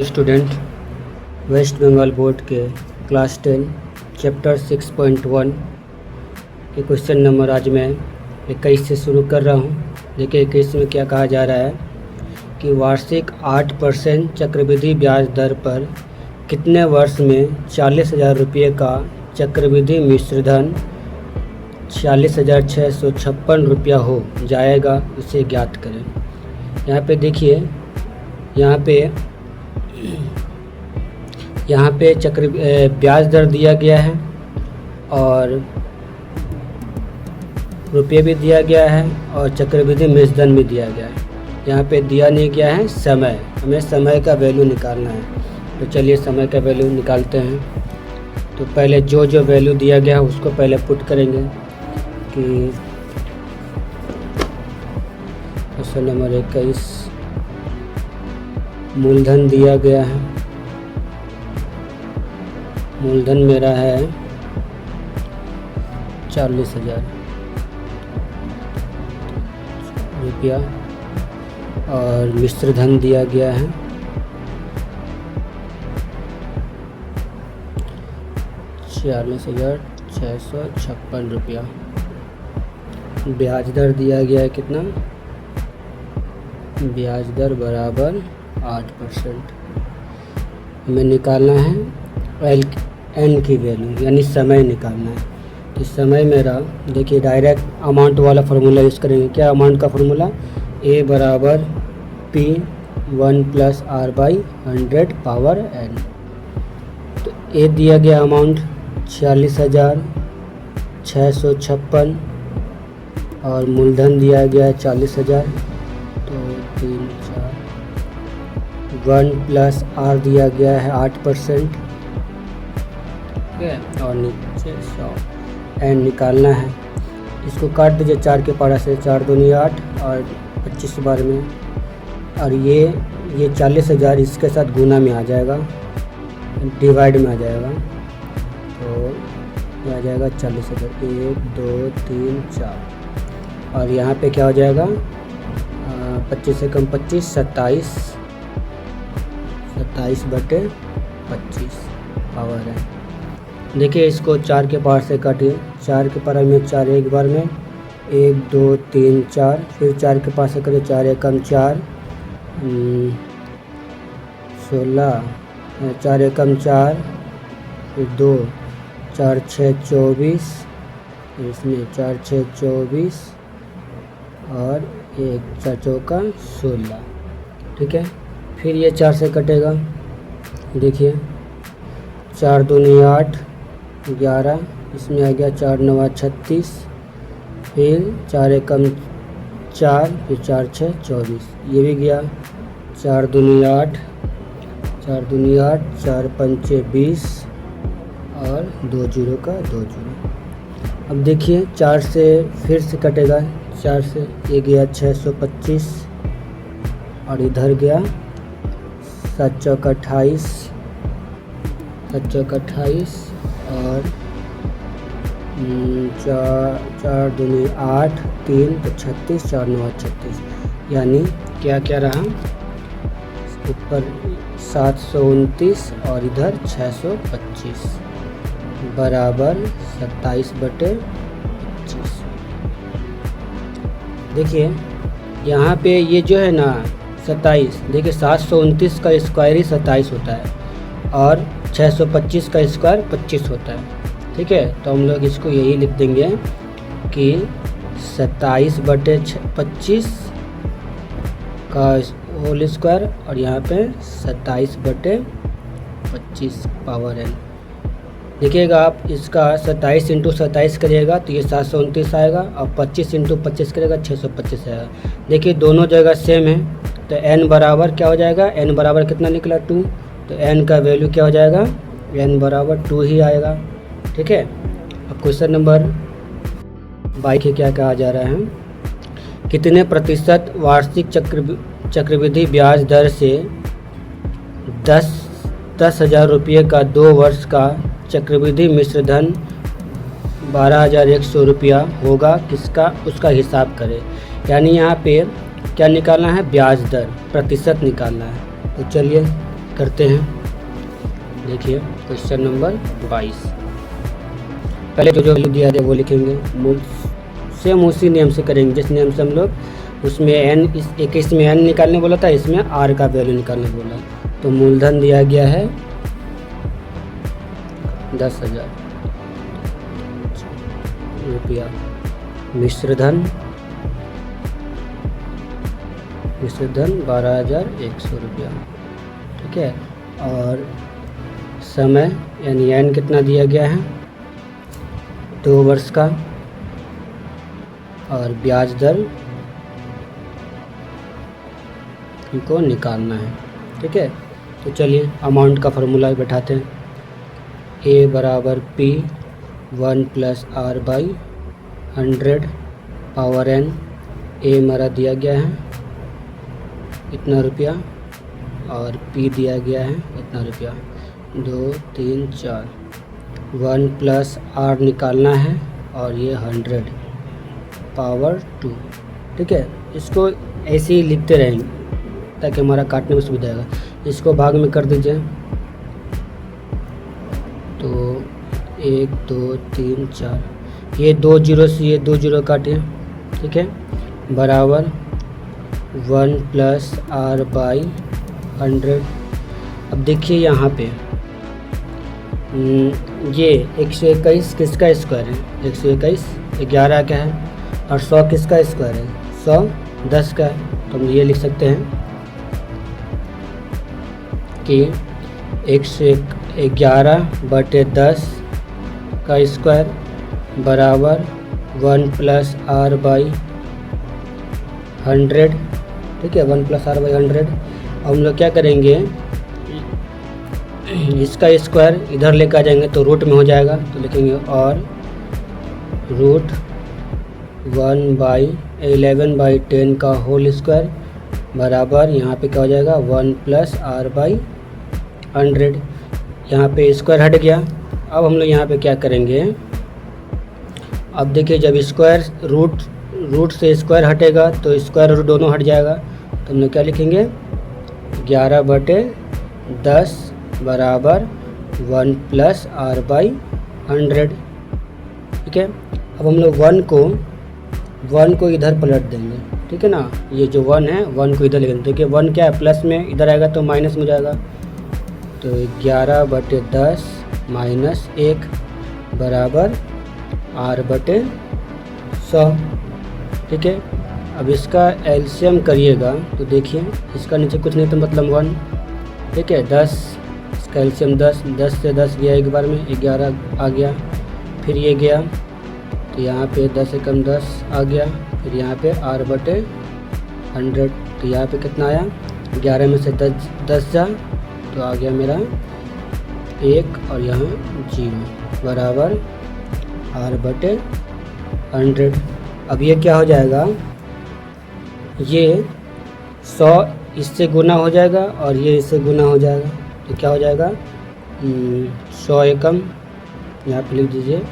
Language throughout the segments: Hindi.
स्टूडेंट, वेस्ट बंगाल बोर्ड के क्लास 10 चैप्टर 6.1 के क्वेश्चन नंबर आज मैं 21 से शुरू कर रहा हूँ। देखिए 21 में क्या कहा जा रहा है कि वार्षिक 8% चक्रवृद्धि ब्याज दर पर कितने वर्ष में 40,000 रुपये का चक्रवृद्धि मिश्र धन 40,656 रुपया हो जाएगा, इसे ज्ञात करें। यहाँ पे देखिए, यहाँ पे चक्र ब्याज दर दिया गया है और रुपये भी दिया गया है और चक्रवृद्धि मिश्र धन भी दिया गया है। यहाँ पे दिया नहीं गया है समय, हमें समय का वैल्यू निकालना है। तो चलिए समय का वैल्यू निकालते हैं। तो पहले जो वैल्यू दिया गया है उसको पहले पुट करेंगे कि क्वेश्चन नंबर 21 मूलधन दिया गया है। मूलधन मेरा है 40,000 रुपया और मिश्र धन दिया गया है 40,656 रुपया। ब्याज दर दिया गया है कितना? ब्याज दर बराबर 8%। हमें निकालना है एन की वैल्यू, यानी समय निकालना है। तो समय मेरा देखिए डायरेक्ट अमाउंट वाला फार्मूला यूज़ करेंगे। क्या अमाउंट का फार्मूला? ए बराबर P 1 + R/100 पावर n। तो ए दिया गया अमाउंट 40,656 और मूलधन दिया गया है 40,000। तो 3 4 1 + R दिया गया है 8%, और नीचे 100 एन निकालना है। इसको काट दीजिए 4 के पारा से, 4 दूनी 8 और 25 बार में, और ये 40,000 इसके साथ गुना में आ जाएगा, डिवाइड में आ जाएगा। तो ये आ जाएगा 40,000, 1 2 3 4, और यहाँ पे क्या हो जाएगा 25 से कम 25 27/25 पावर है। देखिए इसको 4 के पावर से काटिए, 4 के पावर में 4 एक बार में, 1 2 3 4, फिर 4 के पास से करिए, 4 एकम 4 16, 4 एकम 4, फिर 2 4 6 24, इसमें 4 6 24 और 1 4 चौका 16। ठीक है, फिर ये 4 से कटेगा। देखिए 4 दूनी 8 11, इसमें आ गया 4 9 36, फिर 4 एकम 4, फिर 4 6 24, ये भी गया। 4 दूनी 8, 4 दूनी 8, 4 पंचे 20 और 2 0 का 2 0। अब देखिए 4 से फिर से कटेगा, 4 से ये गया 625 और इधर गया 7 चौका 28, 7 चौका 28 और 4 दूनी 8 3 तो 36, 4 9 36, यानी क्या क्या रहा ऊपर 729 और इधर 625 बराबर 27/25। देखिए यहाँ पे ये जो है ना 27, देखिए 729 का स्क्वायर ही 27 होता है और 625 का स्क्वायर 25 होता है। ठीक है, तो हम लोग इसको यही लिख देंगे कि 27/25 का होल स्क्वायर और यहाँ पे 27/25 पावर n। देखिएगा आप इसका 27 × 27 करिएगा तो ये 729 आएगा, और 25 × 25 करेगा 625 आएगा। देखिए दोनों जगह सेम है, तो n बराबर क्या हो जाएगा? n बराबर कितना निकला? 2। तो n का वैल्यू क्या हो जाएगा? n बराबर 2 ही आएगा। ठीक है, अब क्वेश्चन नंबर 22 है, क्या कहा जा रहा है? कितने प्रतिशत वार्षिक चक्रवृद्धि ब्याज दर से 10,000 रुपये का 2 वर्ष का चक्रवृद्धि मिश्र धन 12,100 रुपया होगा, किसका उसका हिसाब करें। यानी यहाँ पे क्या निकालना है? ब्याज दर प्रतिशत निकालना है। तो चलिए करते हैं। देखिए क्वेश्चन नंबर 22। पहले जो वैल्यू दिया है वो लिखेंगे, सेम उसी नियम से करेंगे जिस नियम से हम लोग उसमें इसमें n निकालने बोला था, इसमें r का वैल्यू निकालने बोला। तो मूलधन दिया गया है 10,000 रुपया, मिश्र धन 12,100 रुपया। ठीक है, और समय यानी n कितना दिया गया है 2 वर्ष का, और ब्याज दर इनको निकालना है। ठीक है, तो चलिए अमाउंट का फॉर्मूला बैठाते हैं। A बराबर P 1 + R/100 power n। A हमारा दिया गया है इतना रुपया, और P दिया गया है इतना रुपया, 2 3 4। 1 + R निकालना है, और ये 100 पावर 2। ठीक है, इसको ऐसे ही लिखते रहेंगे ताकि हमारा काटने में सुविधा होगा। इसको भाग में कर दीजिए, तो 1 2 3 4, ये 2 जीरो से ये 2 जीरो काटे। ठीक है, बराबर 1 + R/100। अब देखिए यहाँ पे ये 121 किसका स्क्वायर है, 121 11 का है, और 100 किसका स्क्वायर है, 100 10 का है। तो हम ये लिख सकते हैं कि 111/10 का स्क्वायर बराबर 1 + R/100। ठीक है, 1 + R/100। अब हम लोग क्या करेंगे, इसका स्क्वायर इधर लेकर आ जाएंगे तो रूट में हो जाएगा, तो लिखेंगे और रूट 1/11/10 का होल स्क्वायर बराबर यहाँ पे क्या हो जाएगा 1 + R/100। यहाँ पे स्क्वायर हट गया। अब हम लोग यहाँ पे क्या करेंगे, अब देखिए जब स्क्वायर रूट से स्क्वायर हटेगा तो स्क्वायर रूट दोनों हट जाएगा। तो हम लोग क्या लिखेंगे 11/10 बराबर 1 + R/100। ठीक है, अब हम लोग 1 को इधर पलट देंगे। ठीक है ना, ये जो 1 है 1 को इधर ले लेंगे। देखिए 1 क्या है प्लस में, इधर आएगा तो माइनस में जाएगा। तो 11/10 - 1 बराबर R/100। ठीक है, अब इसका एलसीएम करिएगा तो देखिए इसका नीचे कुछ नहीं तो मतलब 1। ठीक है, 10 इसका एलसीएम 10 से 10 गया एक बार में, 11 आ गया, फिर ये गया तो यहाँ पे 10 × 10 आ गया, फिर यहाँ पे R/100। तो यहाँ पे कितना आया, 11 में से 10 जा तो आ गया मेरा 1 और यहाँ 0 बराबर R/100। अब ये क्या हो जाएगा, ये 100 इससे गुना हो जाएगा और ये इससे गुना हो जाएगा। तो क्या हो जाएगा 100 एकम, यहाँ पे लिख दीजिए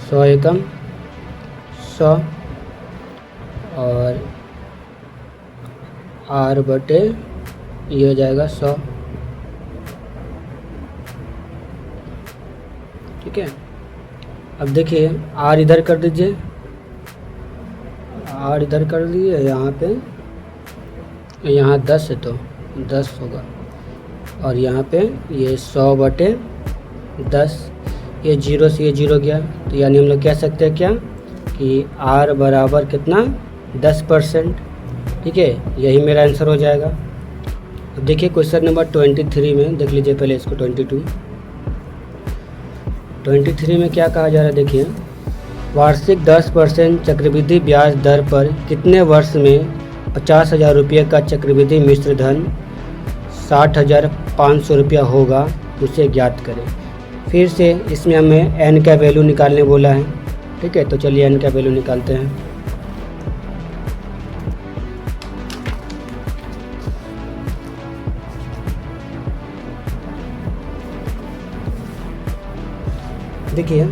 100 एकम 100 और R/, ये हो जाएगा 100। ठीक है, अब देखिए R इधर कर दीजिए, R इधर कर दिए, यहाँ पे यहाँ 10 है तो 10 होगा, और यहाँ पे ये 100/10, ये 0 से ये 0 गया। तो यानी हम लोग कह सकते हैं क्या कि R बराबर कितना 10%। ठीक है, यही मेरा आंसर हो जाएगा। अब देखिए क्वेश्चन नंबर 23 में देख लीजिए पहले इसको। 23 में क्या कहा जा रहा है, देखिए वार्षिक 10% चक्रवृद्धि ब्याज दर पर कितने वर्ष में 50,000 रुपये का चक्रवृद्धि मिश्र धन 60,500 रुपया होगा, उसे ज्ञात करें। फिर से इसमें हमें n का वैल्यू निकालने बोला है। ठीक है, तो चलिए n का वैल्यू निकालते हैं। देखिए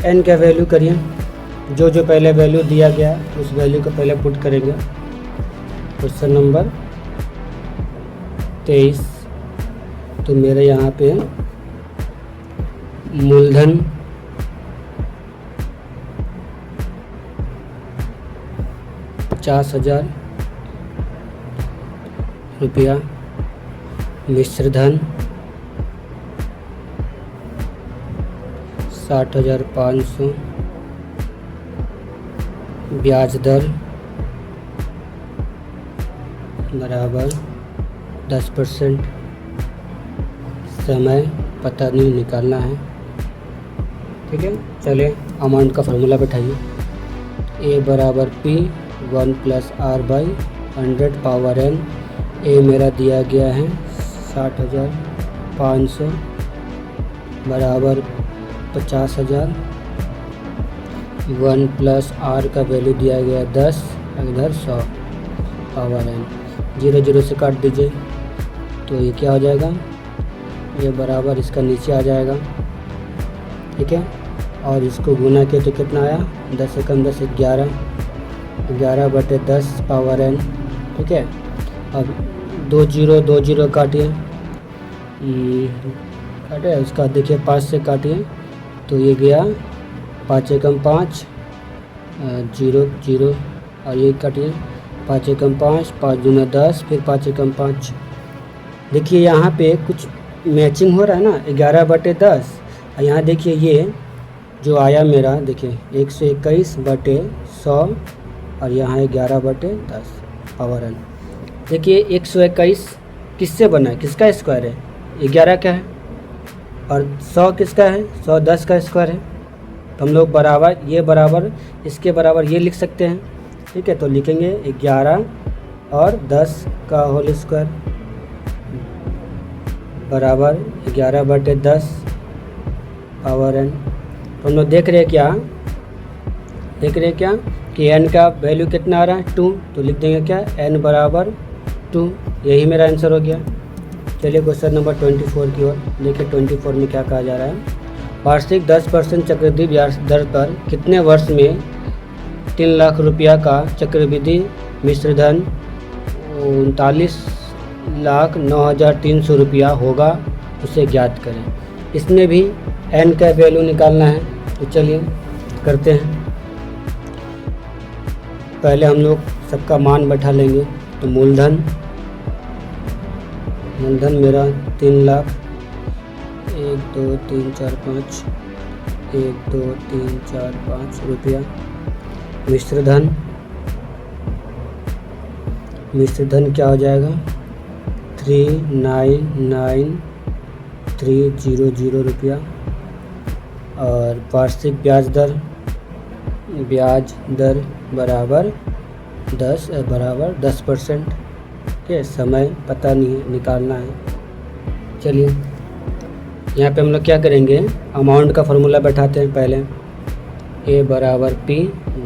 n का वैल्यू करिए, जो पहले वैल्यू दिया गया उस वैल्यू को पहले पुट करेंगे। Question number 23। तो मेरे यहाँ पे मूलधन ₹50,000, मिश्र धन 60,500, ब्याज दर बराबर 10%, समय पता नहीं निकालना है। ठीक है, चलिए अमाउंट का फार्मूला बैठाइए। ए बराबर P 1 + R/100 पावर n। ए मेरा दिया गया है 60,500 बराबर 50,000। 1 + R का वैल्यू दिया गया 10, इधर 100 पावर n। 0 0 से काट दीजिए तो ये क्या हो जाएगा, ये बराबर इसका नीचे आ जाएगा। ठीक है, और इसको गुना किया तो कितना आया, 10 से कम 10 11, 11/10 पावर n। ठीक है, अब 2 0 काटिए, उसका देखिए 5 से काटिए तो ये गया 5 एकम 5, 0 0, और ये काटिए 5 एकम 5, 5 दूना 10, फिर 5 एकम 5। देखिए यहाँ पे कुछ मैचिंग हो रहा है ना, 11/10। और यहाँ देखिए ये जो आया मेरा, देखिए 121/100, और यहाँ 11/10 पावर n। देखिए 121 किससे बना है, किसका स्क्वायर है, 11 का है, और 100 किसका है, 100 10 का स्क्वायर है। तो हम लोग बराबर ये बराबर इसके बराबर ये लिख सकते हैं। ठीक है, तो लिखेंगे 11 और 10 का होल स्क्वायर बराबर 11/10 पावर n। तो हम लोग देख रहे हैं क्या कि n का वैल्यू कितना आ रहा है, 2। तो लिख देंगे क्या, n बराबर 2। यही मेरा आंसर हो गया। चलिए क्वेश्चन नंबर 24 की ओर देखिए। 24 में क्या कहा जा रहा है, वार्षिक 10% चक्रवृद्धि ब्याज दर पर कितने वर्ष में 3 लाख रुपया का चक्रवृद्धि मिश्र धन 39,09,300 रुपया होगा, उसे ज्ञात करें। इसमें भी n का वैल्यू निकालना है, तो चलिए करते हैं। पहले हम लोग सबका मान बैठा लेंगे। तो मूलधन मेरा 3 लाख, 1 2 3 4 5, 1 2 3 4 5 रुपया। मिश्र धन क्या हो जाएगा, 399300 रुपया। और वार्षिक ब्याज दर बराबर 10%। के समय पता नहीं है, निकालना है। चलिए यहाँ पे हम लोग क्या करेंगे, अमाउंट का फार्मूला बैठाते हैं पहले। ए बराबर P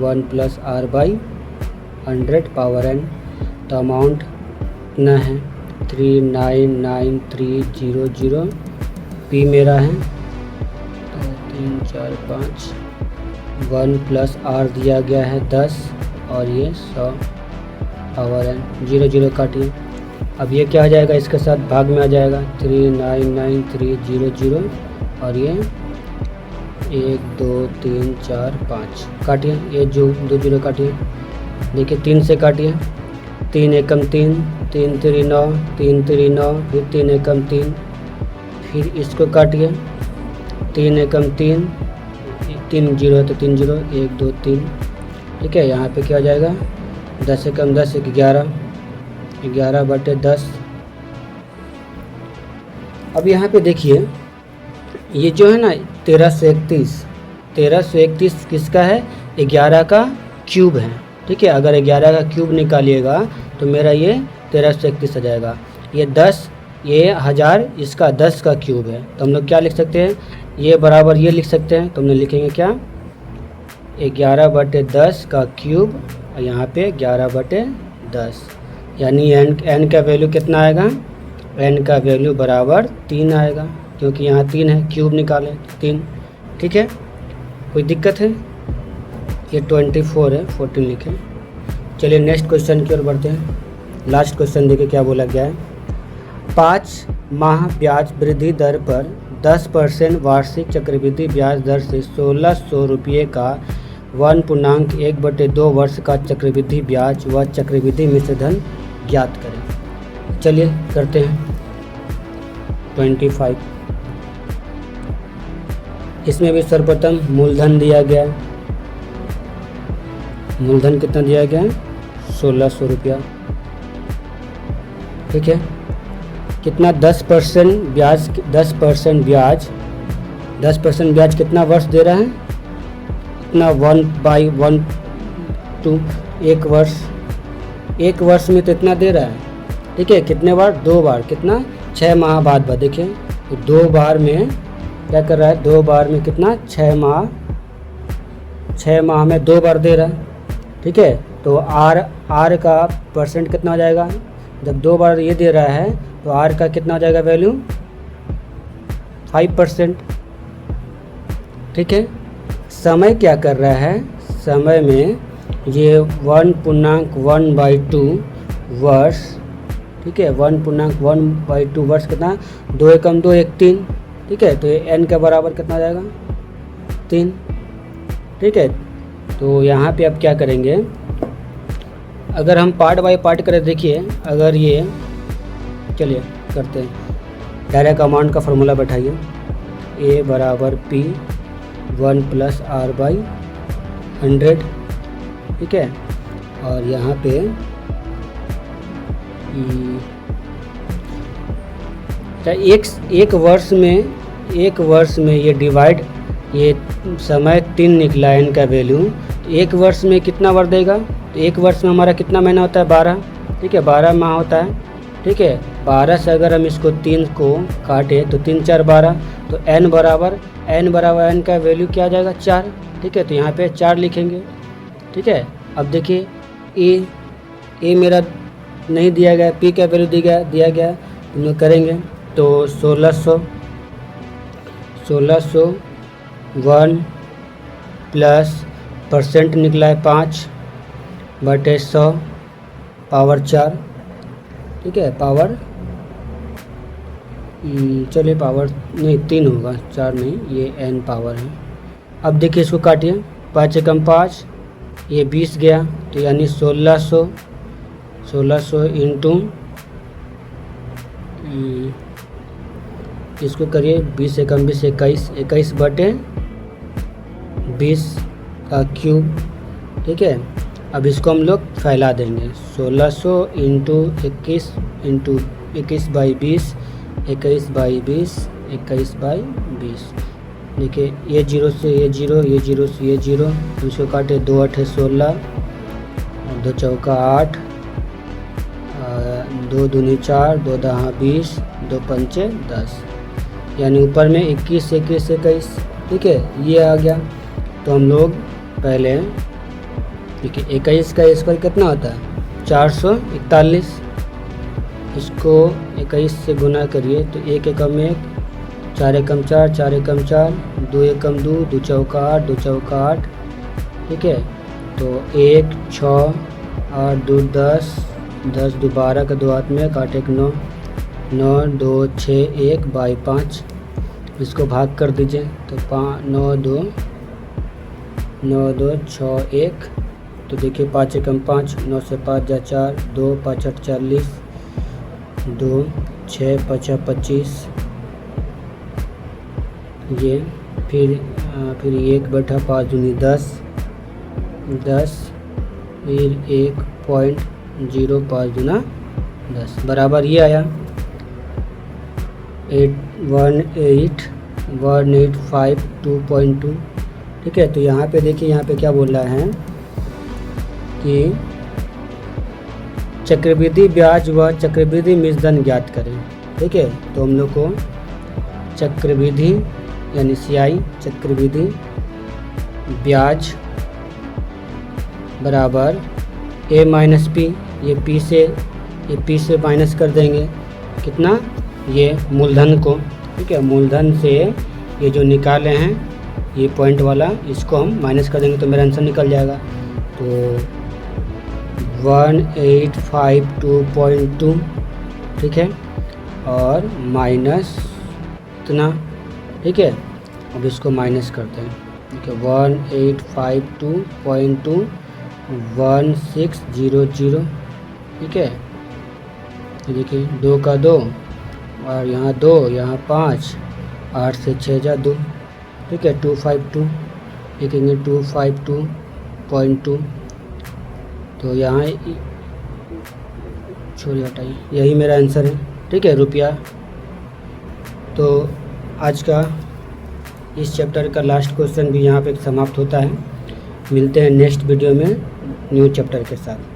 1 + R/100 पावर n। तो अमाउंट कितना है, 399300। P मेरा है 2 3 4 5, 1 + R दिया गया है 10, और ये 100 पावर n। 0 0 काटिए। अब ये क्या आ जाएगा, इसके साथ भाग में आ जाएगा, 399300, और ये 1 2 3 4 5 काटिए। ये जो 2 0 काटिए। देखिए 3 से काटिए, 3 एकम 3, 3 3 9, 3 3 9, फिर 3 एकम 3, फिर इसको काटिए, 3 एकम 3, 3 0 है तो 3 0, 1 2 3। ठीक है, यहाँ पे क्या हो जाएगा, 10 एकम 10, 11, 11/10। अब यहाँ पे देखिए ये जो है ना 1331 किसका है, 11 का क्यूब है। ठीक है, अगर 11 का क्यूब निकालिएगा तो मेरा ये 1331 आ जाएगा। ये 10, ये 1000, इसका 10 का क्यूब है। तो हम लोग क्या लिख सकते हैं, ये बराबर ये लिख सकते हैं। तो हम लोग लिखेंगे क्या, 11/10 का क्यूब, और यहाँ पे 11/10, यानी n का वैल्यू कितना आएगा, n का वैल्यू बराबर 3 आएगा, क्योंकि यहाँ 3 है, क्यूब निकालें 3। ठीक है, कोई दिक्कत है, ये 24 है, 14 लिखें। चलिए नेक्स्ट क्वेश्चन की ओर बढ़ते हैं। लास्ट क्वेश्चन देखिए क्या बोला गया है। 5 माह ब्याज वृद्धि दर पर 10% वार्षिक चक्रवृद्धि ब्याज दर से 1600 रुपये का 1.1/2 वर्ष का चक्रवृद्धि ब्याज व चक्रवृद्धि मिश्र धन ज्ञात करें। चलिए करते हैं। 25 इसमें भी सर्वप्रथम मूलधन दिया गया है। मूलधन कितना दिया गया है? 1600 रुपया। ठीक है, कितना 10% ब्याज, 10% ब्याज कितना वर्ष दे रहा है? कितना 1/1 एक वर्ष, एक वर्ष में तो इतना दे रहा है। ठीक है, कितने बार? 2 बार। कितना? 6 माह बाद। देखिए तो 2 बार में क्या कर रहा है? 2 बार में कितना? 6 माह, 6 माह में 2 बार दे रहा है। ठीक है, तो आर का परसेंट कितना हो जाएगा? जब 2 बार ये दे रहा है तो आर का कितना हो जाएगा वैल्यू? 5%। ठीक है, समय क्या कर रहा है? समय में ये 1.1/2 वर्ष। ठीक है, 1.1/2 वर्ष कितना? 2 एकम 2 1 3। ठीक है, तो ये n के बराबर कितना हो जाएगा? 3। ठीक है, तो यहाँ पे अब क्या करेंगे? अगर हम पार्ट बाय पार्ट करें, देखिए अगर ये, चलिए करते हैं। डायरेक्ट अमाउंट का फॉर्मूला बैठाइए। A बराबर P 1 + R/100। ठीक है, और यहाँ पे एक वर्ष में ये डिवाइड, ये समय 3 निकला है इनका वैल्यू। एक वर्ष में कितना बार देगा? तो एक वर्ष में हमारा कितना महीना होता है? 12। ठीक है, 12 माह होता है। ठीक है, 12 से अगर हम इसको 3 को काटे तो 3 4 12, तो n बराबर n का वैल्यू क्या आ जाएगा? 4। ठीक है, तो यहाँ पे 4 लिखेंगे। ठीक है, अब देखिए ए मेरा नहीं दिया गया, p का वैल्यू दिया गया, तो हम करेंगे तो 1600 1 प्लस परसेंट निकला है 5/100 पावर 4। ठीक है, पावर चलिए पावर नहीं 3 होगा, 4 नहीं, ये n पावर है। अब देखिए इसको काटिए, 5 एकम 5, ये 20 गया, तो यानी 1600 इंटू इसको करिए 20 एकम 20 21/20 का क्यूब। ठीक है, अब इसको हम लोग फैला देंगे। 1600 इंटू 21 इंटू 21/20 21/20। देखिए ये 0 से ये 0, ये 0 से ये 0, इसको काटे 2 8 16, 2 चौका 8, 2 दूनी 4, 2 दहा 20, 2 पंचे 10, यानी ऊपर में 21 21 21। ठीक है, ये आ गया। तो हम लोग पहले देखिए 21 का स्क्वायर कितना होता है? 441। इसको 21 से गुना करिए तो 1 एकम 1, 4 एकम 4, 4 एकम 4, 2 एकम 2, 2 चौका 8, 2 चौका 8। ठीक है, तो 1 6 8 2 10, 10 2 12 का 2 हाथ में, काट 1 9, 9 2 6 1/5। इसको भाग कर दीजिए तो 9 2 6 1। तो देखिए 5 एकम 5, 9 से 5 जा 4, 2 5 8 40, 2 6 5 25। ये फिर 1 बटा 5 दूनी 10, फिर 1.05 दूना 10 बराबर ये आया 18185 ठीक है। तो यहाँ पे देखिए, यहाँ पे क्या बोल रहा है कि चक्रवृद्धि ब्याज व चक्रवृद्धि मिश्रधन ज्ञात करें। ठीक है, तो हम लोग को चक्रवृद्धि यानी CI चक्रवृद्धि ब्याज बराबर A माइनस P, ये P से माइनस कर देंगे कितना, ये मूलधन को। ठीक है, मूलधन से ये जो निकाले हैं ये पॉइंट वाला, इसको हम माइनस कर देंगे तो मेरा आंसर निकल जाएगा। तो 1852.2, ठीक है, और माइनस इतना, ठीक है। अब इसको माइनस करते हैं, ठीक है। 1852.2 1600, ठीक है। देखिए 2 का 2 और यहाँ 2, यहाँ 5, 8 से 6 जा 2, ठीक है। 252 लिखेंगे, 252.2। तो यहाँ छोड़िए हटाइए, यही मेरा आंसर है, ठीक है, रुपया। तो आज का इस चैप्टर का लास्ट क्वेश्चन भी यहाँ पे समाप्त होता है। मिलते हैं नेक्स्ट वीडियो में न्यू चैप्टर के साथ।